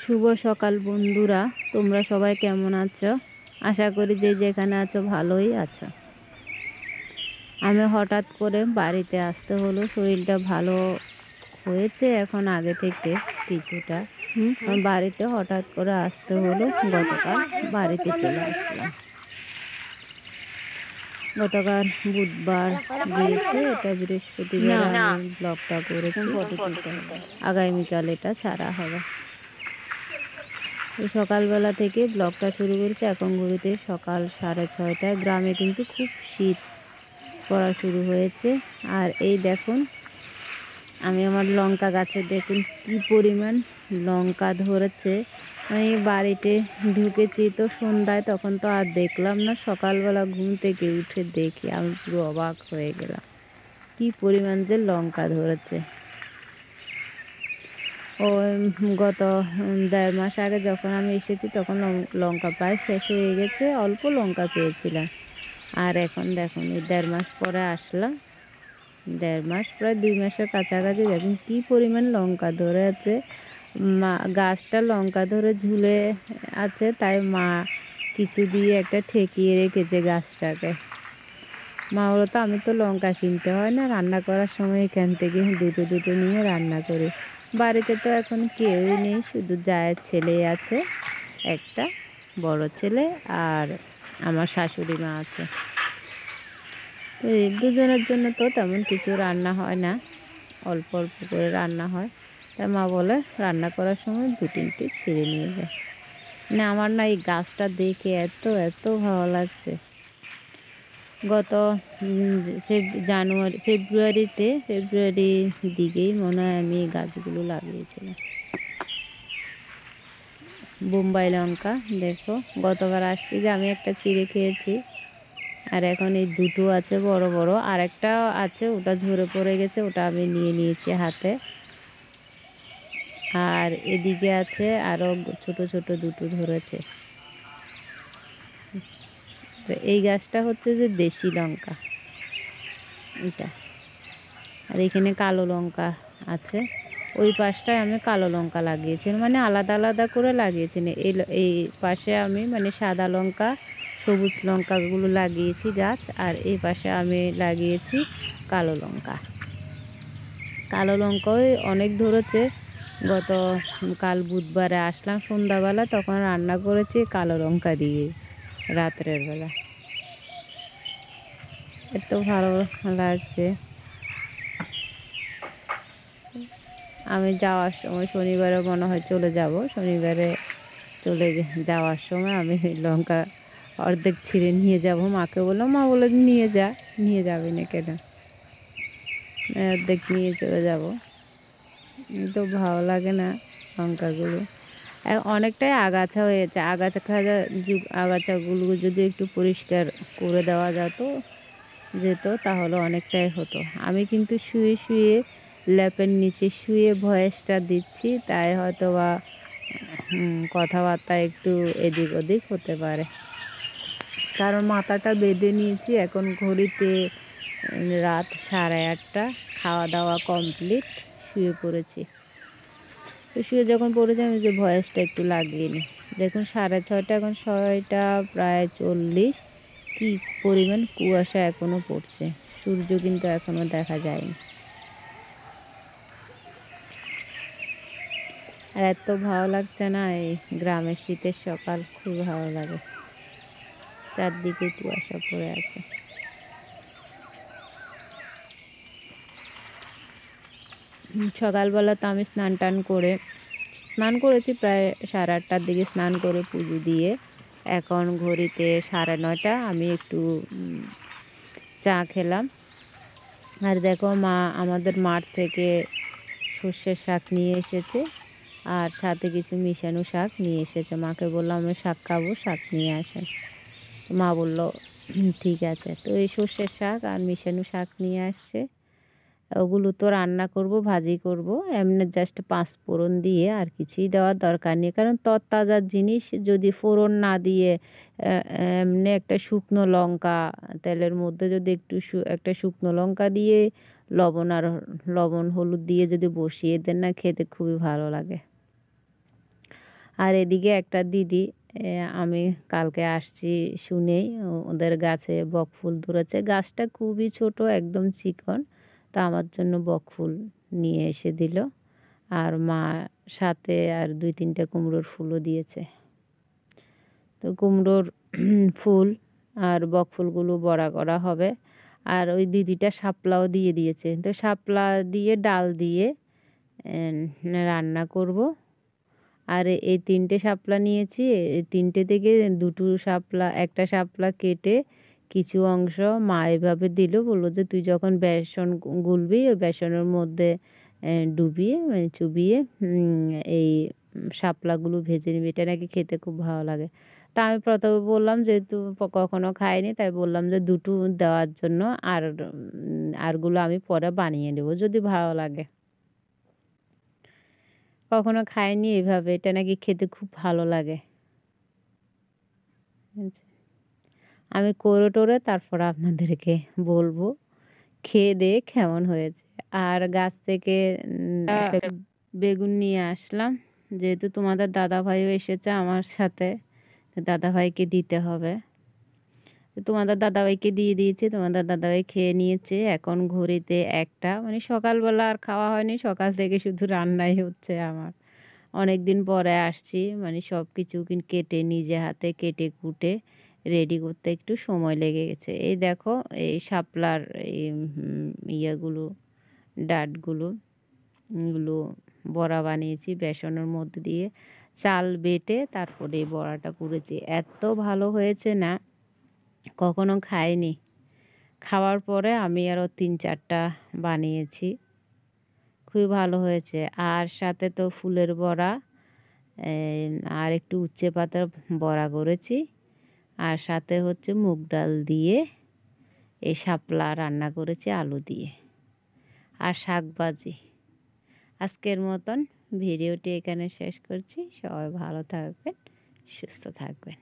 শুভ সকাল বন্ধুরা, তোমরা সবাই কেমন আছো? আশা করি যে যেখানে আছো ভালোই আছো। আমি হঠাৎ করে বাড়িতে আসতে হলো, শরীরটা ভালো হয়েছে এখন আগে থেকে কিছুটা। বাড়িতে হঠাৎ করে আসতে হলো, গতকাল বাড়িতে চলে আসলাম। গতকাল বুধবার গিয়েছে, এটা বৃহস্পতিবার আমি ব্লগটা করেছি। আগামীকাল এটা ছাড়া হবে। সকালবেলা থেকে ব্লগটা শুরু করেছে, এখন ঘুরিতে সকাল 6:30। গ্রামে কিন্তু খুব শীত পড়া শুরু হয়েছে। আর এই দেখুন, আমি আমার লঙ্কা গাছে দেখুন কি পরিমাণ লঙ্কা ধরেছে। আমি বাড়িতে ঢুকেছি তো সন্ধ্যায়, তখন তো আর দেখলাম না। সকালবেলা ঘুম থেকে উঠে দেখি আমি পুরো অবাক হয়ে গেলাম, কি পরিমাণ যে লঙ্কা ধরেছে। ও গত 1.5 মাস আগে যখন আমি এসেছি তখন লঙ্কা প্রায় শেষ হয়ে গেছে, অল্প লঙ্কা পেয়েছিলাম। আর এখন দেখুন এই 1.5 মাস পরে আসলাম, 1.5 মাস প্রায় 2 মাসের কাছাকাছি। দেখুন কি পরিমাণ লঙ্কা ধরে আছে। গাছটা লঙ্কা ধরে ঝুলে আছে, তাই মা কিছু দিয়ে একটা ঠেকিয়ে রেখেছে গাছটাকে। মা বলো তো, আমি তো লঙ্কা কিনতে হয় না, রান্না করার সময় এখান থেকে দুটো দুটো নিয়ে রান্না করি। বাড়িতে তো এখন কেউই নেই, শুধু জায়ের ছেলে আছে একটা, বড় ছেলে, আর আমার শাশুড়ি মা আছে। তো এই দুজনের জন্য তো তেমন কিছু রান্না হয় না, অল্প অল্প করে রান্না হয়। তাই মা বলে রান্না করার সময় 2-3টে ছিঁড়ে নিয়ে যায়। না, আমার না এই গাছটা দেখে এত এত ভালো লাগছে। গত ফেব্রুয়ারি দিকেই মনে হয় আমি এই গাছগুলো লাগিয়েছিলাম। বোম্বাই লঙ্কা দেখো, গতবার আসছি যে আমি একটা ছিঁড়ে খেয়েছি, আর এখন এই দুটো আছে বড় বড়, আর একটা আছে ওটা ঝরে পড়ে গেছে, ওটা আমি নিয়ে নিয়েছি হাতে। আর এদিকে আছে আরও ছোট ছোট দুটো ধরেছে। এই গাছটা হচ্ছে যে দেশি লঙ্কা এটা, আর এখানে কালো লঙ্কা আছে। ওই পাশটায় আমি কালো লঙ্কা লাগিয়েছি, মানে আলাদা আলাদা করে লাগিয়েছি না। এই পাশে আমি মানে সাদা লঙ্কা, সবুজ লঙ্কাগুলো লাগিয়েছি গাছ, আর এই পাশে আমি লাগিয়েছি কালো লঙ্কা। কালো লঙ্কাও অনেক ধরেছে। কাল বুধবারে আসলাম সন্ধ্যাবেলা, তখন রান্না করেছি কালো লঙ্কা দিয়ে রাত্রের বেলা। এত ভালো লাগছে। আমি যাওয়ার সময় শনিবারে মনে হয় চলে যাব, শনিবারে যাওয়ার সময় আমি লঙ্কা অর্ধেক ছিঁড়ে নিয়ে যাব। মাকে বললাম, মা বলে নিয়ে যাবে না কেন, অর্ধেক নিয়ে চলে যাব। তো ভালো লাগে না লঙ্কাগুলো, অনেকটাই আগাছা হয়েছে। আগাছাগুলো যদি একটু পরিষ্কার করে দেওয়া যেত তাহলে অনেকটাই হতো। আমি কিন্তু শুয়ে শুয়ে ল্যাপের নিচে শুয়ে ভয়েসটা দিচ্ছি, তাই হয়তো বা কথাবার্তা একটু এদিক ওদিক হতে পারে, কারণ মাথাটা বেঁধে নিয়েছি। এখন ঘড়িতে রাত 8:30, খাওয়া দাওয়া কমপ্লিট, শুয়ে পড়েছি। তো শুয়ে যখন পড়েছি আমি যে ভয়েসটা একটু লাগিয়ে নিই। দেখুন 6:30, এখন 6টা প্রায় 40। কী পরিমাণ কুয়াশা এখনও পড়ছে, সূর্য কিন্তু এখনও দেখা যায়নি। আর এত ভালো লাগছে না, এই গ্রামের শীতের সকাল খুব ভালো লাগে। চারদিকে কুয়াশা পড়ে আছে। সকালবেলা তো আমি স্নান করেছি প্রায় 8:30টার দিকে, স্নান করে পুজো দিয়ে এখন ঘড়িতে 9:30। আমি একটু চা খেলাম। আর দেখো, মা আমাদের মাঠ থেকে সর্ষের শাক নিয়ে এসেছে, আর সাথে কিছু মিশানো শাক নিয়ে এসেছে। মাকে বললাম আমি শাক খাবো, শাক নিয়ে আসেন। মা বলল ঠিক আছে। তো এই সর্ষের শাক আর মিশানো শাক নিয়ে আসছে, ওগুলো তো রান্না করব, ভাজি করব এমনি জাস্ট 5 ফোড়ন দিয়ে, আর কিছুই দেওয়ার দরকার নেই। কারণ তরতাজা জিনিস যদি ফোড়ন না দিয়ে এমনি একটা শুকনো লঙ্কা তেলের মধ্যে যদি একটা শুকনো লঙ্কা দিয়ে লবণ হলুদ দিয়ে যদি বসিয়ে দেন না, খেতে খুবই ভালো লাগে। আর এদিকে একটা দিদি, আমি কালকে আসছি শুনেই ওদের গাছে বকফুল ধরেছে। গাছটা খুবই ছোট, একদম চিকন। তা আমার জন্য বকফুল নিয়ে এসে দিল। আর মা সাথে আর ২-৩টে কুমড়োর ফুলও দিয়েছে। তো কুমড়োর ফুল আর বকফুলগুলো বড়া করা হবে। আর ওই দিদিটা শাপলাও দিয়ে দিয়েছে। তো শাপলা দিয়ে ডাল দিয়ে রান্না করব। আর এই ৩টে শাপলা নিয়েছি। এই ৩টে থেকে ২টো শাপলা, একটা শাপলা কেটে কিছু অংশ মা এভাবে দিল। বলল যে, "তুই যখন বেসন গুলবি, ওই বেসনের মধ্যে ডুবিয়ে মানে চুবিয়ে এই শাপলাগুলো ভেজে নিবি। এটা নাকি খেতে খুব ভালো লাগে।" তা আমি ১ম এ বললাম, যেহেতু কখনো খাইনি, তাই বললাম যে ২টো দেওয়ার জন্য। আরগুলো আমি পরে বানিয়ে নেব যদি ভালো লাগে। কখনো খাইনি এভাবে। এটা নাকি খেতে খুব ভালো লাগে। আচ্ছা। আমি করে টোরে তারপর আপনাদেরকে বলব খেয়ে দেয়ে কেমন হয়েছে। আর গাছ থেকে একটা বেগুন নিয়ে আসলাম। যেহেতু তোমাদের দাদাভাইও এসেছে আমার সাথে, তো দাদাভাইকে দিতে হবে। তো তোমাদের দাদাভাইকে দিয়ে দিয়েছি। তোমাদের দাদাভাই খেয়ে নিয়েছে। এখন ঘড়িতে ১টা, মানে সকালবেলা আর খাওয়া হয়নি। সকাল থেকে শুধু রান্নাই হচ্ছে আমার। অনেকদিন পরে আসছি, মানে সব কিছু কেটে নিজে হাতে কেটে কুটে রেডি করতে একটু সময় লেগে গেছে। এই দেখো, এই শাপলার এই ইয়েগুলো, ডাঁটগুলো, এগুলো বড়া বানিয়েছি বেসনের মধ্যে দিয়ে। চাল বেটে তারপরে এই বড়াটা করেছি। এত ভালো হয়েছে না, কখনো খাইনি। খাওয়ার পরে আমি আরও ৩-৪টা বানিয়েছি। খুবই ভালো হয়েছে। আর সাথে তো ফুলের বড়া, আর একটু উচ্ছে পাতার বড়া করেছি। আর সাথে হচ্ছে মুগ ডাল দিয়ে এই শাপলা রান্না করেছি আলু দিয়ে। আর শাক ভাজি। আজকের মতন ভিডিওটি এখানে শেষ করছি। সবাই ভালো থাকবেন, সুস্থ থাকবেন।